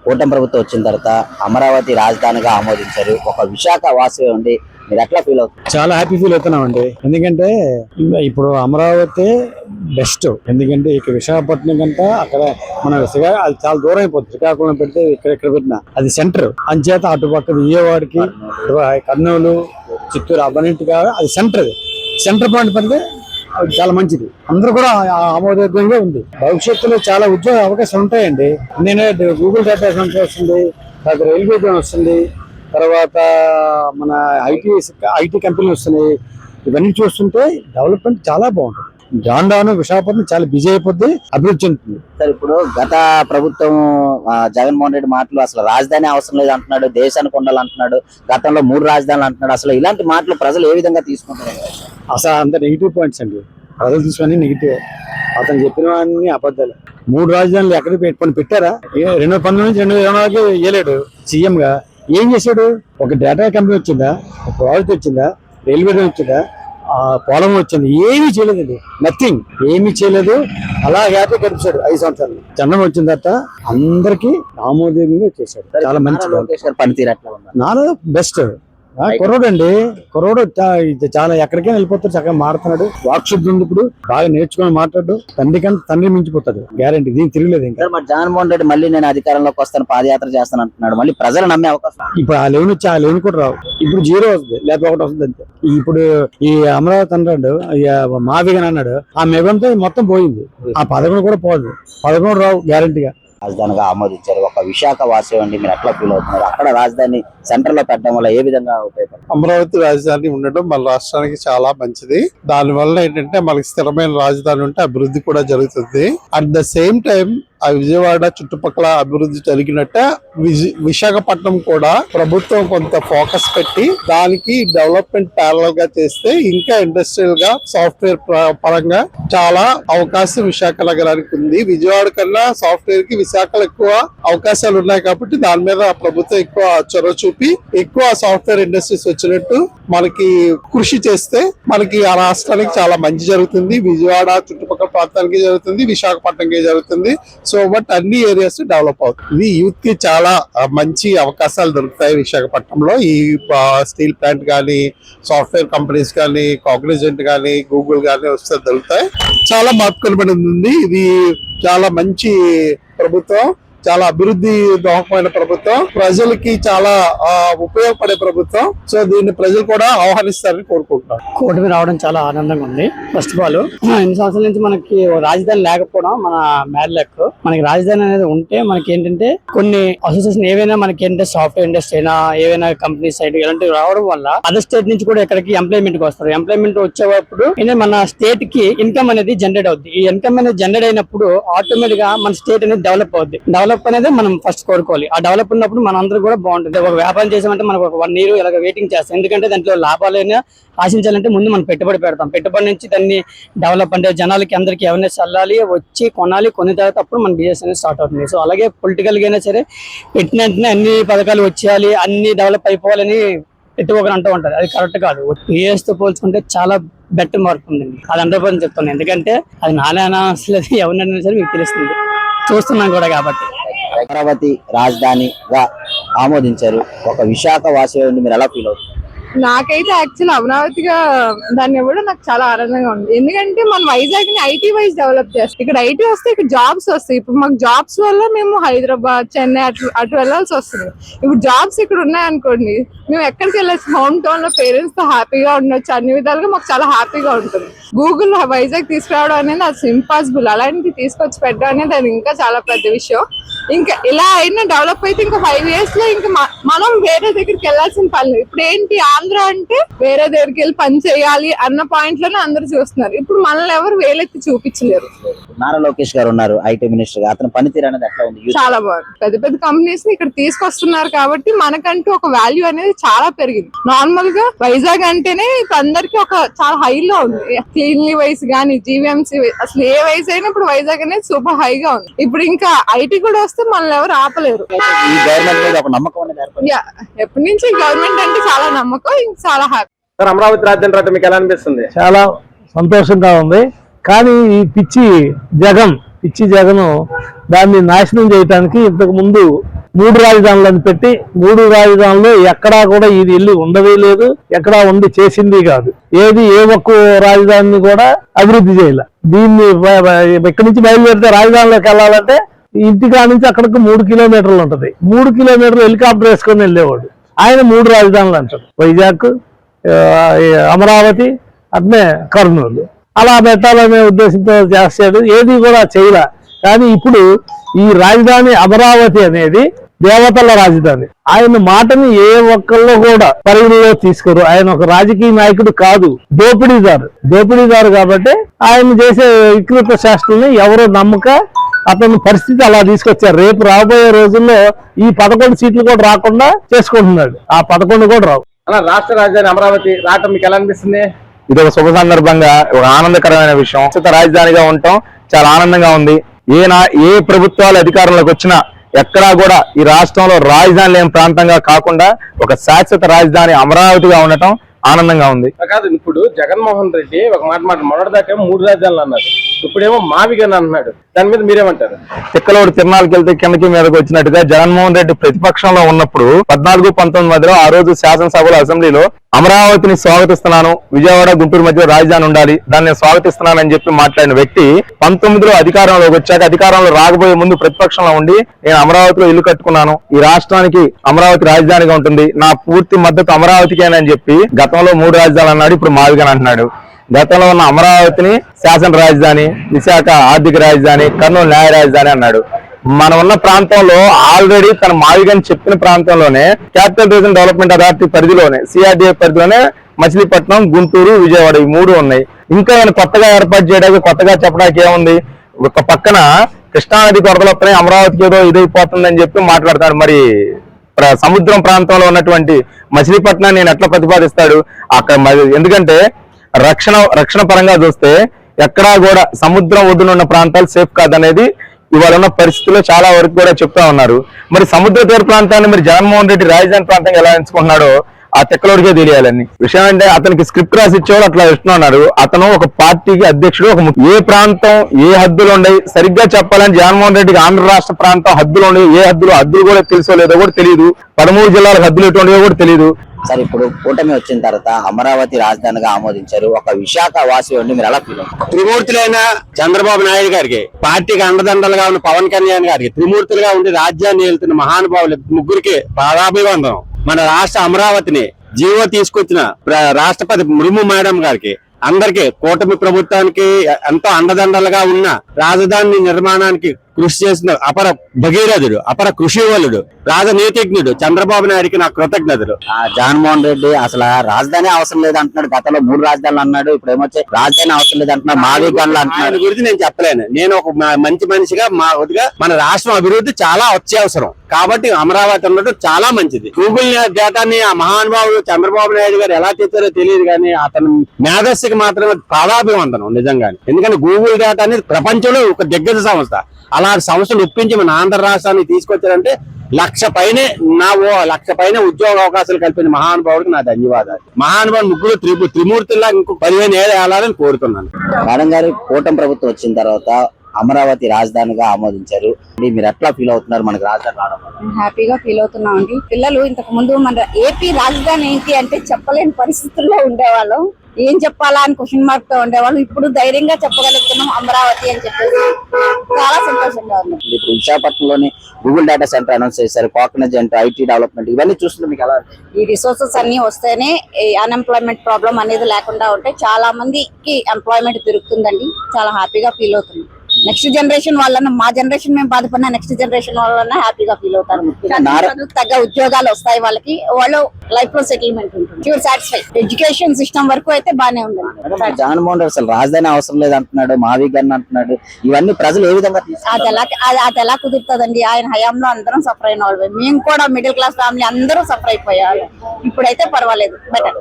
కూటమి ప్రభుత్వం వచ్చిన తర్వాత అమరావతి రాజధానిగా ఆమోదించారు. ఒక విశాఖ వాసి ఉండి మీరు ఎట్లా ఫీల్ అవుతుంది? చాలా హ్యాపీ ఫీల్ అవుతున్నాం అండి. ఎందుకంటే ఇప్పుడు అమరావతి బెస్ట్. ఎందుకంటే ఇక్కడ విశాఖపట్నం కంటే అక్కడ మన అది చాలా దూరం అయిపోతుంది. శ్రీకాకుళం పెడితే ఇక్కడ పెట్టినా అది సెంటర్ అంచేత అటుపక్క విజయవాడకి కర్నూలు చిత్తూరు అవన్నింటిగా అది సెంటర్ పాయింట్ పడితే చాలా మంచిది. అందరూ కూడా ఆమోదయోగ్యంగా ఉంది. భవిష్యత్తులో చాలా ఉద్యోగ అవకాశాలు ఉంటాయండి. నేను గూగుల్ డేటా సైన్స్ వస్తుంది, తర్వాత రైల్వే జోన్ వస్తుంది, తర్వాత మన ఐటీ కంపెనీలు వస్తున్నాయి. ఇవన్నీ చూస్తుంటే డెవలప్మెంట్ చాలా బాగుంటుంది. జాండాను విశాఖపట్నం చాలా బిజీ అయిపోద్ది, అభివృద్ధి చెందుతుంది. సార్ ఇప్పుడు గత ప్రభుత్వం జగన్మోహన్ రెడ్డి మాటలు అసలు రాజధాని అవసరం లేదు అంటున్నాడు, దేశానికి ఉండాలంటున్నాడు, గతంలో 3 రాజధానులు అంటున్నాడు. అసలు ఇలాంటి మాటలు ప్రజలు ఏ విధంగా తీసుకుంటారు? అసలు అంత నెగిటివ్ పాయింట్స్ అండి. ప్రజలు తీసుకుని నెగిటివ్. అతను చెప్పినవన్నీ అబద్ధాలు. 3 రాజధానులు ఎక్కడ పెట్టారా? 2019 నుంచి 2024 వేయలేడు సీఎం గా. ఏం చేశాడు? ఒక డేటా కంపెనీ వచ్చిందా, ఒక ప్రాజెక్ట్ వచ్చిందా, రైల్వే వచ్చిందా, పొలం వచ్చింది? ఏమీ చేయలేదండి. నథింగ్, ఏమీ చేయలేదు. అలా హ్యాపీ గడిపాడు 5 సంవత్సరాలు. చంద్రం వచ్చిన తర్వాత అందరికి ఆమోదయోగ్యంగా చేశాడు. చాలా మంచి పనితీరు ఎట్లా ఉన్నారు? నాలో బెస్ట్ కుర్రోడు అండి. కుర్రోడు చాలా ఎక్కడికైనా వెళ్ళిపోతాడు, చక్కగా మాడుతున్నాడు. వాక్శుద్ధి ఉంది. ఇప్పుడు బాగా నేర్చుకొని మాట్లాడు. తండ్రి మించిపోతాడు, గ్యారంటీ. దీనికి తిరగలేదు. ఇంకా జగన్మోహన్ రెడ్డి మళ్ళీ నేను అధికారంలోకి వస్తాను, పాదయాత్ర చేస్తాను అంటున్నాడు. మళ్ళీ ప్రజలు నమ్మే అవకాశం? ఇప్పుడు ఆ లెవెన్ కూడా రావు. ఇప్పుడు 0 వస్తుంది, లేకపోతే 1 వస్తుంది అంతే. ఇప్పుడు ఈ అమరావతి అన్నాడు, మావిగన్ అన్నాడు. ఆ మెగంతో మొత్తం పోయింది. ఆ 11 కూడా పోదు. 11 రావు గ్యారంటీగా. రాజధానిగా ఆమోదించారు. ఒక విశాఖ వాసి అండి, మీరు ఎట్లా ఫీల్ అవుతున్నారు? అక్కడ రాజధాని సెంటర్ లో పెట్టడం వల్ల ఏ విధంగా ఉపయోగపడుతుంది? అమరావతి రాజధాని ఉండడం మన రాష్ట్రానికి చాలా మంచిది. దాని వల్ల ఏంటంటే మనకి స్థిరమైన రాజధాని ఉంటే అభివృద్ధి కూడా జరుగుతుంది. అట్ ద సేమ్ టైం ఆ విజయవాడ చుట్టుపక్కల అభివృద్ధి జరిగినట్టే విశాఖపట్నం కూడా ప్రభుత్వం కొంత ఫోకస్ పెట్టి దానికి డెవలప్మెంట్ ప్యారలల్ గా చేస్తే ఇంకా ఇండస్ట్రియల్ గా సాఫ్ట్వేర్ పరంగా చాలా అవకాశం విశాఖ నగరానికి ఉంది. విజయవాడ కన్నా సాఫ్ట్వేర్ కి విశాఖలో ఎక్కువ అవకాశాలు ఉన్నాయి కాబట్టి దాని మీద ప్రభుత్వం ఎక్కువ చొరవ చూపి ఎక్కువ సాఫ్ట్వేర్ ఇండస్ట్రీస్ వచ్చినట్టు మనకి కృషి చేస్తే మనకి ఆ రాష్ట్రానికి చాలా మంచి జరుగుతుంది. విజయవాడ చుట్టుపక్కల ప్రాంతానికి జరుగుతుంది, విశాఖపట్నంకి జరుగుతుంది. సో బట్ అన్ని ఏరియాస్ డెవలప్ అవుతుంది. యూత్ కి చాలా మంచి అవకాశాలు దొరుకుతాయి విశాఖపట్నంలో. ఈ స్టీల్ ప్లాంట్ కానీ, సాఫ్ట్వేర్ కంపెనీస్ కానీ, కాగ్నిజెంట్ కానీ, గూగుల్ కానీ వస్తే దొరుకుతాయి. చాలా మార్పు కనబడింది. ఇది చాలా మంచి ప్రభుత్వం, చాలా అభివృద్ధి దోహకమైన ప్రభుత్వం, ప్రజలకి చాలా ఉపయోగపడే ప్రభుత్వం. సో దీన్ని ప్రజలు కూడా ఆహ్వానిస్తారని కోరుకుంటున్నారు. కూటమి రావడం చాలా ఆనందంగా ఉంది. ఫస్ట్ ఆఫ్ ఆల్ ఎన్ని సంవత్సరాల నుంచి మనకి రాజధాని లేకపోవడం మన మ్యాడ్ లక్. మనకి రాజధాని అనేది ఉంటే మనకి ఏంటంటే కొన్ని అసోసియేషన్ ఏవైనా మనకి ఏంటంటే సాఫ్ట్వేర్ ఇండస్ట్రీ అయినా ఏవైనా కంపెనీ సైడ్ ఇలాంటివి రావడం వల్ల అదర్ స్టేట్ నుంచి కూడా ఇక్కడికి ఎంప్లాయ్మెంట్ కి వస్తారు. ఎంప్లాయ్మెంట్ వచ్చేటప్పుడు మన స్టేట్ కి ఇన్కమ్ అనేది జనరేట్ అవుద్ది. ఈ ఇన్కమ్ అనేది జనరేట్ అయినప్పుడు ఆటోమేటిక్ గా మన స్టేట్ అనేది డెవలప్ అవుద్ది. డెవలప్ అనేది మనం ఫస్ట్ కోరుకోవాలి. ఆ డెవలప్ ఉన్నప్పుడు మన అందరూ కూడా బాగుంటుంది. ఒక వ్యాపారం చేసామంటే మనకు ఒక 1 year ఇలాగ వెయిటింగ్ చేస్తాం. ఎందుకంటే దాంట్లో లాభాలైనా ఆశించాలంటే ముందు మనం పెట్టుబడి పెడతాం. పెట్టుబడి నుంచి దాన్ని డెవలప్ అంటే జనాలకి అందరికి అవేర్నెస్ చల్లాలి, వచ్చి కొనాలి, కొన్ని తర్వాత అప్పుడు మన బిజినెస్ అనేది స్టార్ట్ అవుతుంది. సో అలాగే పొలిటికల్ గా అయినా సరే పెట్టిన వెంటనే అన్ని పథకాలు వచ్చేయాలి, అన్ని డెవలప్ అయిపోవాలని ప్రతి ఒక్కరు అంటూ ఉంటారు. అది కరెక్ట్ కాదు. యూఎస్ తో పోల్చుకుంటే చాలా బెటర్ మార్క్ ఉందండి. అది 100% చెప్తాను. ఎందుకంటే అది నానా అసలు ఎవరినైనా సరే మీకు తెలుస్తుంది, చూస్తున్నాం కూడా కాబట్టి. అమరావతి రాజధానిగా ఆమోదించారు. ఒక విశాఖ వాసి మీరు ఎలా ఫీల్ అవుతుంది? నాకైతే యాక్చువల్ అమరావతిగా దాన్ని ఇవ్వడం నాకు చాలా ఆనందంగా ఉంది. ఎందుకంటే మనం వైజాగ్ ని ఐటీ వైజ్ డెవలప్ చేస్తాం. ఇక్కడ ఐటీ వస్తే ఇక్కడ జాబ్స్ వస్తాయి. ఇప్పుడు మాకు జాబ్స్ వల్ల మేము హైదరాబాద్, చెన్నై అటు వెళ్ళాల్సి వస్తుంది. ఇప్పుడు జాబ్స్ ఇక్కడ ఉన్నాయనుకోండి, మేము ఎక్కడికి వెళ్ళచ్చు, హోమ్ టౌన్ లో పేరెంట్స్ తో హ్యాపీగా ఉండొచ్చు. అన్ని విధాలుగా మాకు చాలా హ్యాపీగా ఉంటుంది. గూగుల్ వైజాగ్ తీసుకురావడం అనేది అది ఇంపాసిబుల్. అలాంటివి తీసుకొచ్చి పెట్టడం అనేది అది ఇంకా చాలా పెద్ద విషయం. ఇంకా ఇలా అయినా డెవలప్ అయితే ఇంకా 5 years లో ఇంకా మనం వేరే దగ్గరికి వెళ్ళాల్సిన పని లేదు. ఇప్పుడు ఏంటి, ఆంధ్ర అంటే వేరే దగ్గరికి వెళ్ళి పని చేయాలి అన్న పాయింట్ లోనే అందరూ చూస్తున్నారు. ఇప్పుడు మనల్ని ఎవరు వేలెత్తి చూపించలేరు. నారా లోకేష్ గారు ఉన్నారు ఐటీ మినిస్టర్ గా, అతని పనితీరు అనేది ఎట్లా ఉంది? చాలా బాగుంది. పెద్ద పెద్ద కంపెనీస్ ని ఇక్కడ తీసుకొస్తున్నారు కాబట్టి మనకంటూ ఒక వాల్యూ అనేది చాలా పెరిగింది. నార్మల్ గా వైజాగ్ అంటేనే ఇప్పుడు అందరికి ఒక చాలా హైలో ఉంది. క్లీన్లీ వైస్ గానీ, జీవీఎంసీ అసలు ఏ వైజ్ అయినా ఇప్పుడు వైజాగ్ అనేది సూపర్ హైగా ఉంది. ఇప్పుడు ఇంకా ఐటీ కూడా వస్తే మనల్ని ఎవరు ఆపలేరు. ఎప్పటి నుంచి గవర్నమెంట్ అంటే చాలా నమ్మకం, ఇంకా చాలా హ్యాపీ. అమరావతి రాజధాని తర్వాత మీకు ఎలా అనిపిస్తుంది? చాలా సంతోషంగా ఉంది. కానీ ఈ పిచ్చి జగన్ దాన్ని నాశనం చేయడానికి ఇంతకు ముందు 3 రాజధానులను పెట్టి 3 రాజధానులు ఎక్కడా కూడా ఇది వెళ్ళి ఉండదే లేదు, ఎక్కడా ఉండి చేసింది కాదు. ఏ ఒక్క రాజధానిని కూడా అభివృద్ధి చేయాలి. దీన్ని ఇక్కడి నుంచి బయలుదేరితే రాజధానిలోకి వెళ్ళాలంటే ఇంటికా నుంచి అక్కడికి 3 కిలోమీటర్లు ఉంటది. 3 కిలోమీటర్లు హెలికాప్టర్ వేసుకొని వెళ్ళేవాడు. ఆయన 3 రాజధానులు అంటాడు. వైజాగ్, అమరావతి, అట్నే కర్నూలు అలా పెట్టాలనే ఉద్దేశంతో చేస్తాడు. ఏది కూడా చేయలే. కానీ ఇప్పుడు ఈ రాజధాని అమరావతి అనేది దేవతల రాజధాని. ఆయన మాటని ఏ ఒక్కళ్ళు కూడా పరిగణలో తీసుకోరు. ఆయన ఒక రాజకీయ నాయకుడు కాదు, దోపిడీదారు కాబట్టి ఆయన చేసే వికృత శాస్త్రాన్ని ఎవరో నమ్మక అతని పరిస్థితి అలా తీసుకొచ్చారు. రేపు రాబోయే రోజుల్లో ఈ 11 సీట్లు కూడా రాకుండా చేసుకుంటున్నాడు. ఆ 11 కూడా రావు. అలా రాష్ట్ర రాజధాని అమరావతి రావటం మీకు ఎలా అనిపిస్తుంది? ఇది ఒక శుభ సందర్భంగా ఒక ఆనందకరమైన విషయం. రాజధానిగా ఉండటం చాలా ఆనందంగా ఉంది. ఏ ప్రభుత్వాలు అధికారంలోకి వచ్చినా ఎక్కడా కూడా ఈ రాష్ట్రంలో రాజధాని లేని ప్రాంతంగా కాకుండా ఒక శాశ్వత రాజధాని అమరావతిగా ఉండటం ఆనందంగా ఉంది. కాదు, ఇప్పుడు జగన్మోహన్ రెడ్డి ఒక మాట మొదటిదాకా 3 రాజధానులు అన్నారు, ఇప్పుడేమో మావిగన్ అంటున్నాడు. దాని మీద మీరేమంటారు? తిక్కలోడు తిరణాలకు వెళ్తే కిందకి మీదకి వచ్చినట్టుగా జగన్మోహన్ రెడ్డి ప్రతిపక్షంలో ఉన్నప్పుడు 14-19 మధ్యలో ఆ రోజు శాసనసభలో అసెంబ్లీలో అమరావతిని స్వాగతిస్తున్నాను, విజయవాడ గుంటూరు మధ్య రాజధాని ఉండాలి, దాన్ని స్వాగతిస్తున్నానని చెప్పి మాట్లాడిన వ్యక్తి 19లో అధికారంలోకి వచ్చాక అధికారంలో రాకపోయే ముందు ప్రతిపక్షంలో ఉండి నేను అమరావతిలో ఇల్లు కట్టుకున్నాను, ఈ రాష్ట్రానికి అమరావతి రాజధానిగా ఉంటుంది, నా పూర్తి మద్దతు అమరావతికేనని చెప్పి గతంలో 3 రాజధానులు అన్నాడు. ఇప్పుడు మావిగన్ అంటున్నాడు. గతంలో ఉన్న అమరావతిని శాసన రాజధాని, విశాఖ ఆర్థిక రాజధాని, కర్నూలు న్యాయ రాజధాని అన్నాడు. మనం ఉన్న ప్రాంతంలో ఆల్రెడీ తన మావిగన్ చెప్పిన ప్రాంతంలోనే క్యాపిటల్ రీజన్ డెవలప్మెంట్ అథారిటీ పరిధిలోనే CRDA పరిధిలోనే మచిలీపట్నం, గుంటూరు, విజయవాడ ఈ 3 ఉన్నాయి. ఇంకా ఆయన కొత్తగా ఏర్పాటు చేయడానికి కొత్తగా చెప్పడానికి ఏముంది? ఒక పక్కన కృష్ణానది కొరతలొస్తున్నాయి, అమరావతికి ఏదో ఇదైపోతుందని చెప్పి మాట్లాడతాడు. మరి సముద్రం ప్రాంతంలో ఉన్నటువంటి మచిలీపట్నాన్ని నేను ఎట్లా ప్రతిపాదిస్తాడు అక్కడ? ఎందుకంటే రక్షణ పరంగా చూస్తే ఎక్కడా కూడా సముద్రం ఒడ్డున ఉన్న ప్రాంతాలు సేఫ్ కాదనేది ఇవాళ ఉన్న పరిస్థితుల్లో చాలా వరకు కూడా చెప్తా ఉన్నారు. మరి సముద్ర తీర ప్రాంతాన్ని మరి జగన్మోహన్ రెడ్డి రాజధాని ప్రాంతంగా ఎలా ఎంచుకుంటున్నాడో ఆ తెక్కలోడికే తెలియాలని విషయం. అంటే అతనికి స్క్రిప్ట్ రాసి ఇచ్చేవాళ్ళు అట్లా ఇస్తున్నారు. అతను ఒక పార్టీకి అధ్యక్షుడు. ఏ ప్రాంతం ఏ హద్దులు ఉన్నాయి సరిగ్గా చెప్పాలని జగన్మోహన్ రెడ్డికి ఆంధ్ర రాష్ట్ర ప్రాంతం హద్దులు ఉన్నాయి, ఏ హద్దులు కూడా తెలుసో లేదో కూడా తెలియదు. 13 జిల్లాల హద్దులు ఎటువంటివో కూడా తెలియదు. సరే, ఇప్పుడు కూటమి వచ్చిన తర్వాత అమరావతి రాజధానిగా ఆమోదించారు. ఒక విశాఖ వాసి ఉండి మీరు ఎలా ఫీల్ అవుతారు? త్రిమూర్తులైన చంద్రబాబు నాయుడు గారికి, పార్టీకి అండదండలుగా ఉన్న పవన్ కళ్యాణ్ గారికి, త్రిమూర్తులుగా ఉండి రాజ్యాన్ని వెళ్తున్న మహానుభావులు ముగ్గురికి పాదాభివందనం. మన రాష్ట్ర అమరావతిని జీవో తీసుకొచ్చిన రాష్ట్రపతి ముర్ము మేడం గారికి, అందరికీ, కూటమి ప్రభుత్వానికి ఎంతో అండదండలుగా ఉన్న రాజధాని నిర్మాణానికి కృషి చేసిన అపర భగీరథుడు, అపర కృషివలుడు, రాజనీతిజ్ఞుడు చంద్రబాబు నాయుడికి నా కృతజ్ఞతలు. జగన్మోహన్ రెడ్డి అసలు రాజధాని అవసరం లేదు అంటున్నాడు. గతంలో 3 రాజధానులు అన్నాడు, ఇప్పుడు ఏమొచ్చే రాజధాని అవసరం లేదు అంటున్నాడు, మావిగన్లు అంటున్నాడు. ఆయన గురించి నేను చెప్పలేను. నేను ఒక మంచి మనిషిగా మన రాష్ట్రం అభివృద్ధి చాలా అత్యవసరం కాబట్టి అమరావతి ఉండటం చాలా మంచిది. గూగుల్ డేటాని ఆ మహానుభావుడు చంద్రబాబు నాయుడు గారు ఎలా తెచ్చారో తెలియదు కానీ అతను మేధస్సుకి మాత్రమే పాదాభివందనం నిజంగానే. ఎందుకంటే గూగుల్ డేటా అనేది ప్రపంచంలో ఒక దిగ్గజ సంస్థ. అలాంటి సంస్థలు ఒప్పించి మన ఆంధ్ర రాష్ట్రాన్ని తీసుకొచ్చారంటే 1,00,000 పైన ఉద్యోగ అవకాశాలు కల్పించిన మహానుభావుడికి నా ధన్యవాదాలు. మహానుభావుడు ముగ్గురు త్రిమూర్తుల్లా ఇంకో 15 ఏళ్ళు వెళ్ళాలని కోరుతున్నాను. మేడం గారు, కూటమి ప్రభుత్వం వచ్చిన తర్వాత అమరావతి రాజధానిగా ఆమోదించారు. మీరు ఎట్లా ఫీల్ అవుతున్నారు? మనకి రాజధాని రావడం హ్యాపీగా ఫీల్ అవుతున్నాం అండి. పిల్లలు ఇంతకు ముందు మన ఏపీ రాజధాని ఏంటి అంటే చెప్పలేని పరిస్థితుల్లో ఉండేవాళ్ళం. ఏం చెప్పాలా అని క్వశ్చన్ మార్క్ తో ఉండేవాళ్ళు. ఇప్పుడు ధైర్యంగా చెప్పగలుగుతున్నాం అమరావతి అని చెప్పేసి చాలా సంతోషంగా ఉంది. ఇప్పుడు విశాఖపట్నంలోని గూగుల్ డేటా సెంటర్ అనౌన్స్ చేశారు. కాగ్నిజెంట్, IT డెవలప్మెంట్ ఇవన్నీ చూస్తుంటే మీకు ఎలా? ఈ రిసోర్సెస్ అన్ని వస్తేనే అన్ఎంప్లాయ్మెంట్ ప్రాబ్లం అనేది లేకుండా ఉంటే చాలా మందికి ఎంప్లాయ్మెంట్ దొరుకుతుందండి. చాలా హ్యాపీగా ఫీల్ అవుతుంది. నెక్స్ట్ జనరేషన్ వాళ్ళన్న, మా జనరేషన్ మేము బాధపడినా నెక్స్ట్ జనరేషన్ వాళ్ళన్నా హ్యాపీగా ఫీల్ అవుతారు. తగ్గ ఉద్యోగాలు వస్తాయి వాళ్ళకి, వాళ్ళు లైఫ్ లో సెటిల్మెంట్ ఉంటుంది. సాటిస్ఫై ఎడ్యుకేషన్ సిస్టమ్ వరకు అయితే బాగానే ఉంది. జగన్మోహన్ రెడ్డి అసలు రాజధాని అవసరం లేదు అంటున్నాడు, మావిగన్ అంటున్నాడు. ఇవన్నీ ప్రజలు ఏ విధంగా అది ఎలా కుదురుతుందండి? ఆయన హయాంలో అందరం సఫర్ అయిన వాళ్ళు, మేము కూడా మిడిల్ క్లాస్ ఫ్యామిలీ అందరూ సఫర్ అయిపోయారు. ఇప్పుడైతే పర్వాలేదు, బెటర్.